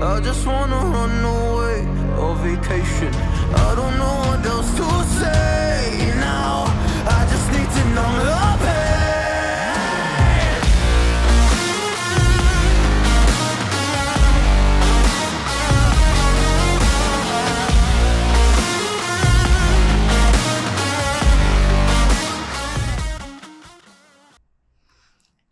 I just wanna run away on vacation. I don't know what else to say now. I just need to numb the pain.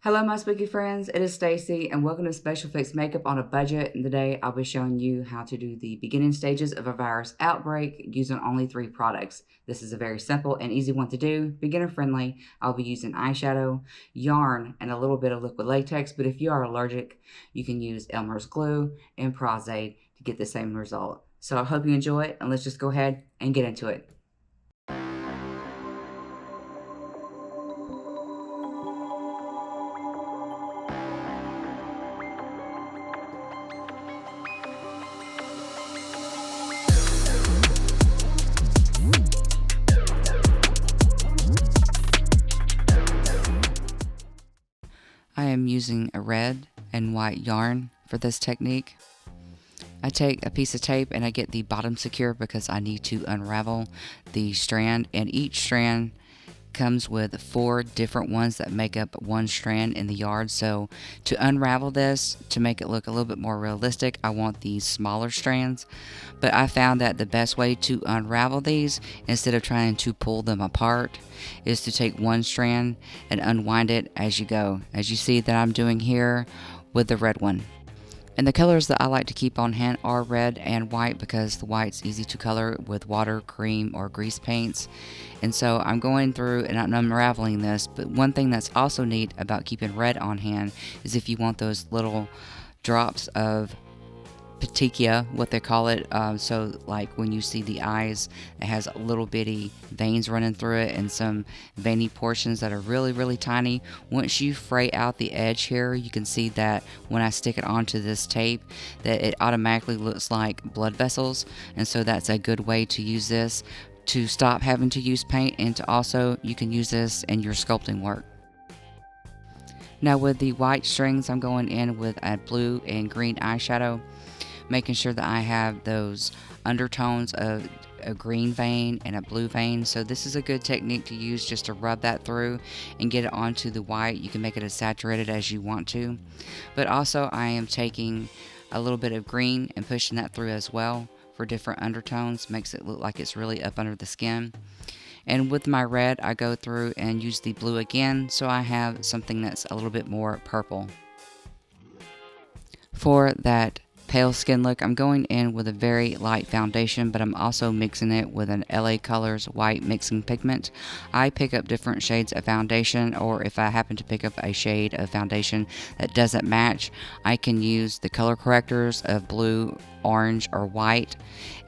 Hello my spooky friends, it is Stacy and welcome to Special Effects Makeup on a Budget. And today I'll be showing you how to do the beginning stages of a virus outbreak using only 3 products. This is a very simple and easy one to do, beginner friendly. I'll be using eyeshadow, yarn, and a little bit of liquid latex, but if you are allergic, you can use Elmer's glue and Pros-Aide to get the same result. So I hope you enjoy it and let's just go ahead and get into it. I am using a red and white yarn for this technique. I take a piece of tape and I get the bottom secure because I need to unravel the strand, and each strand comes with 4 different ones that make up one strand in the yard. So to unravel this, to make it look a little bit more realistic, I want these smaller strands. But I found that the best way to unravel these, instead of trying to pull them apart, is to take one strand and unwind it as you go, as you see that I'm doing here with the red one. And the colors that I like to keep on hand are red and white because the white's easy to color with water, cream, or grease paints. And so I'm going through and I'm unraveling this. But one thing that's also neat about keeping red on hand is if you want those little drops of petechia, what they call it, so like when you see the eyes, it has little bitty veins running through it and some veiny portions that are really tiny. Once you fray out the edge here, you can see that when I stick it onto this tape that it automatically looks like blood vessels, and so that's a good way to use this to stop having to use paint, and to also you can use this in your sculpting work. Now with the white strings, I'm going in with a blue and green eyeshadow, making sure that I have those undertones of a green vein and a blue vein. So this is a good technique to use, just to rub that through and get it onto the white. You can make it as saturated as you want to, but also I am taking a little bit of green and pushing that through as well for different undertones. Makes it look like it's really up under the skin. And with my red, I go through and use the blue again, so I have something that's a little bit more purple. For that pale skin look, I'm going in with a very light foundation, but I'm also mixing it with an LA Colors white mixing pigment. I pick up different shades of foundation, or if I happen to pick up a shade of foundation that doesn't match, I can use the color correctors of blue, orange, or white,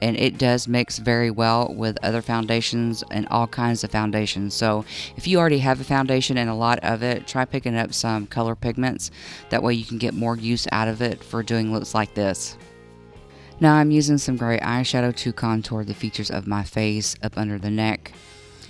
and it does mix very well with other foundations and all kinds of foundations. So if you already have a foundation and a lot of it, try picking up some color pigments. That way you can get more use out of it for doing looks like this. Now I'm using some gray eyeshadow to contour the features of my face up under the neck,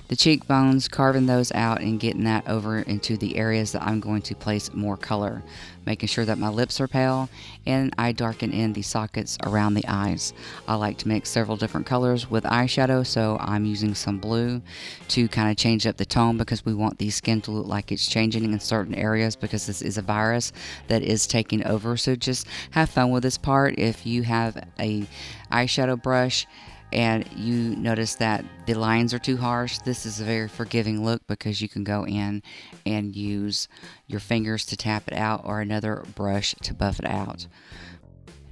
the cheekbones, carving those out and getting that over into the areas that I'm going to place more color, making sure that my lips are pale, and I darken in the sockets around the eyes. I like to mix several different colors with eyeshadow, so I'm using some blue to kind of change up the tone, because we want the skin to look like it's changing in certain areas, because this is a virus that is taking over. So just have fun with this part. If you have a eyeshadow brush and you notice that the lines are too harsh, this is a very forgiving look, because you can go in and use your fingers to tap it out or another brush to buff it out.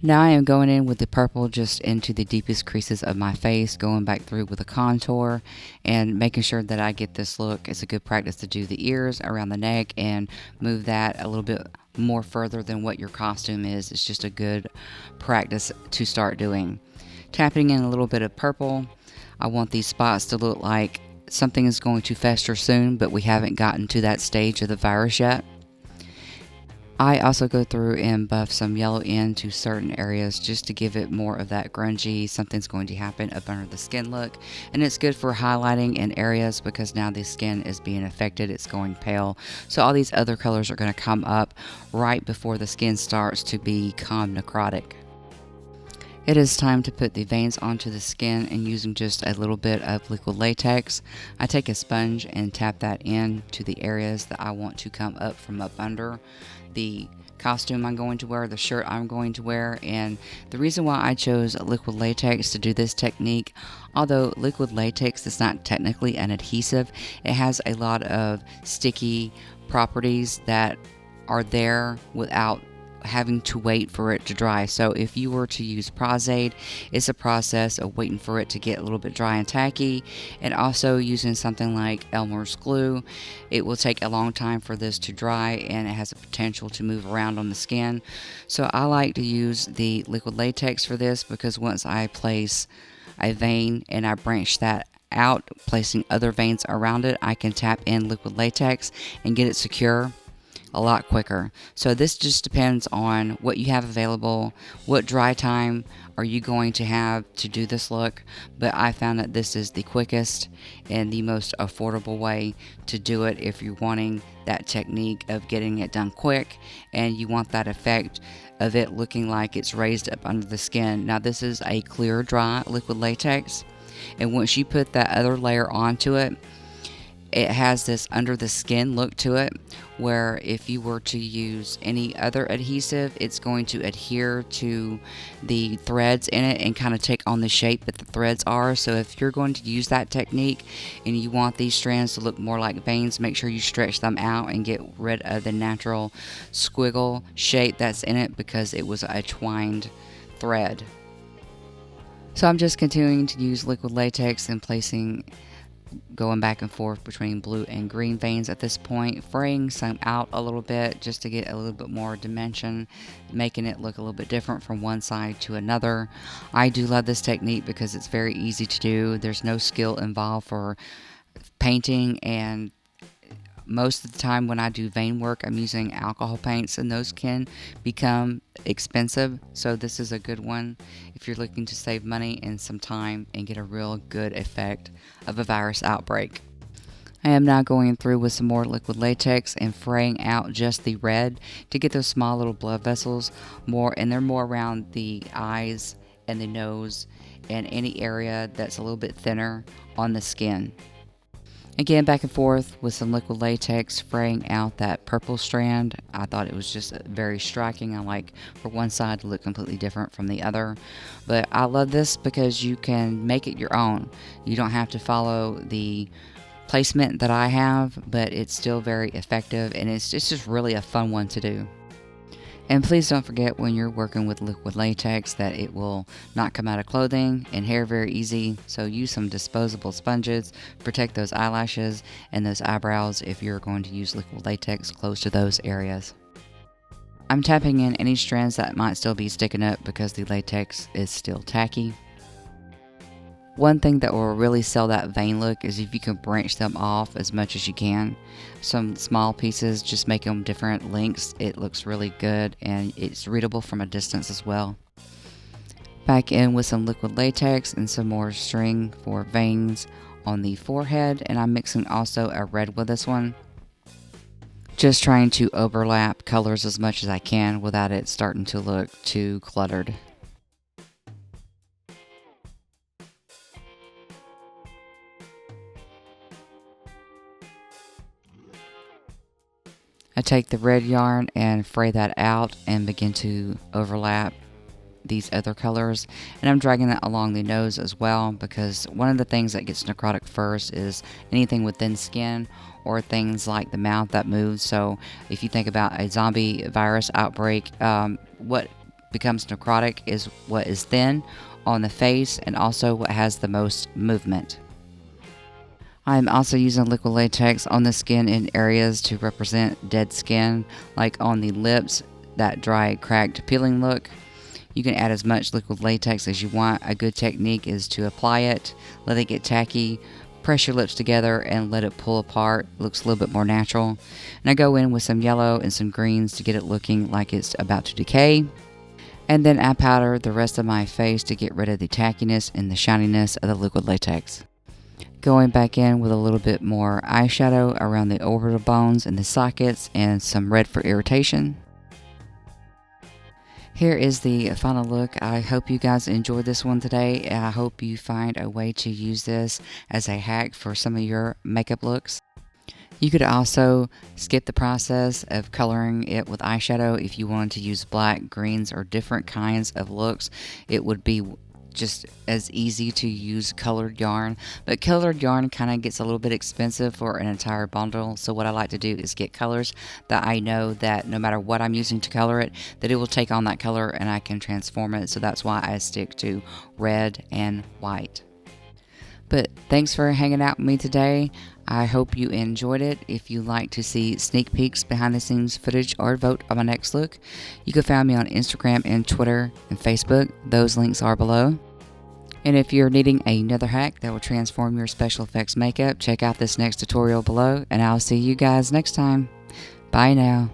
Now I am going in with the purple just into the deepest creases of my face, going back through with a contour and making sure that I get this look. It's a good practice to do the ears, around the neck, and move that a little bit more further than what your costume is. It's just a good practice to start doing. Tapping in a little bit of purple. I want these spots to look like something is going to fester soon, but we haven't gotten to that stage of the virus yet. I also go through and buff some yellow into certain areas just to give it more of that grungy, something's going to happen up under the skin look. And it's good for highlighting in areas because now the skin is being affected, it's going pale. So all these other colors are going to come up right before the skin starts to become necrotic. It is time to put the veins onto the skin, and using just a little bit of liquid latex, I take a sponge and tap that in to the areas that I want to come up from up under the costume I'm going to wear, the shirt I'm going to wear. And the reason why I chose liquid latex to do this technique, although liquid latex is not technically an adhesive, it has a lot of sticky properties that are there without having to wait for it to dry. So if you were to use Pros-Aide, it's a process of waiting for it to get a little bit dry and tacky, and also using something like Elmer's glue, it will take a long time for this to dry, and it has a potential to move around on the skin. So I like to use the liquid latex for this, because once I place a vein and I branch that out, placing other veins around it, I can tap in liquid latex and get it secure a lot quicker. So this just depends on what you have available, what dry time are you going to have to do this look, but I found that this is the quickest and the most affordable way to do it if you're wanting that technique of getting it done quick and you want that effect of it looking like it's raised up under the skin. Now this is a clear dry liquid latex, and once you put that other layer onto it, it has this under the skin look to it, where if you were to use any other adhesive, it's going to adhere to the threads in it and kind of take on the shape that the threads are. So if you're going to use that technique and you want these strands to look more like veins, make sure you stretch them out and get rid of the natural squiggle shape that's in it, because it was a twined thread. So I'm just continuing to use liquid latex and going back and forth between blue and green veins at this point, fraying some out a little bit just to get a little bit more dimension, making it look a little bit different from one side to another. I do love this technique because it's very easy to do. There's no skill involved for painting, and most of the time when I do vein work, I'm using alcohol paints, and those can become expensive. So this is a good one if you're looking to save money and some time and get a real good effect of a virus outbreak. I am now going through with some more liquid latex and fraying out just the red to get those small little blood vessels more, and they're more around the eyes and the nose and any area that's a little bit thinner on the skin. Again, back and forth with some liquid latex, fraying out that purple strand. I thought it was just very striking. I like for one side to look completely different from the other. But I love this because you can make it your own. You don't have to follow the placement that I have, but it's still very effective, and it's just really a fun one to do. And please don't forget, when you're working with liquid latex, that it will not come out of clothing and hair very easy. So use some disposable sponges, protect those eyelashes and those eyebrows if you're going to use liquid latex close to those areas. I'm tapping in any strands that might still be sticking up because the latex is still tacky. One thing that will really sell that vein look is if you can branch them off as much as you can. Some small pieces, just make them different lengths. It looks really good, and it's readable from a distance as well. Back in with some liquid latex and some more string for veins on the forehead, and I'm mixing also a red with this one. Just trying to overlap colors as much as I can without it starting to look too cluttered. I take the red yarn and fray that out and begin to overlap these other colors, and I'm dragging that along the nose as well, because one of the things that gets necrotic first is anything with thin skin or things like the mouth that moves. So if you think about a zombie virus outbreak, what becomes necrotic is what is thin on the face and also what has the most movement. I'm also using liquid latex on the skin in areas to represent dead skin, like on the lips, that dry, cracked, peeling look. You can add as much liquid latex as you want. A good technique is to apply it, let it get tacky, press your lips together, and let it pull apart. It looks a little bit more natural. And I go in with some yellow and some greens to get it looking like it's about to decay. And then I powder the rest of my face to get rid of the tackiness and the shininess of the liquid latex. Going back in with a little bit more eyeshadow around the orbital bones and the sockets, and some red for irritation. Here is the final look. I hope you guys enjoyed this one today. I hope you find a way to use this as a hack for some of your makeup looks. You could also skip the process of coloring it with eyeshadow if you wanted to use black, greens, or different kinds of looks. It would be just as easy to use colored yarn, but colored yarn kind of gets a little bit expensive for an entire bundle. So what I like to do is get colors that I know that no matter what I'm using to color it, that it will take on that color and I can transform it. So that's why I stick to red and white. But thanks for hanging out with me today. I hope you enjoyed it. If you'd like to see sneak peeks, behind the scenes footage, or vote on my next look, you can find me on Instagram and Twitter and Facebook. Those links are below. And if you're needing another hack that will transform your special effects makeup, check out this next tutorial below, and I'll see you guys next time. Bye now.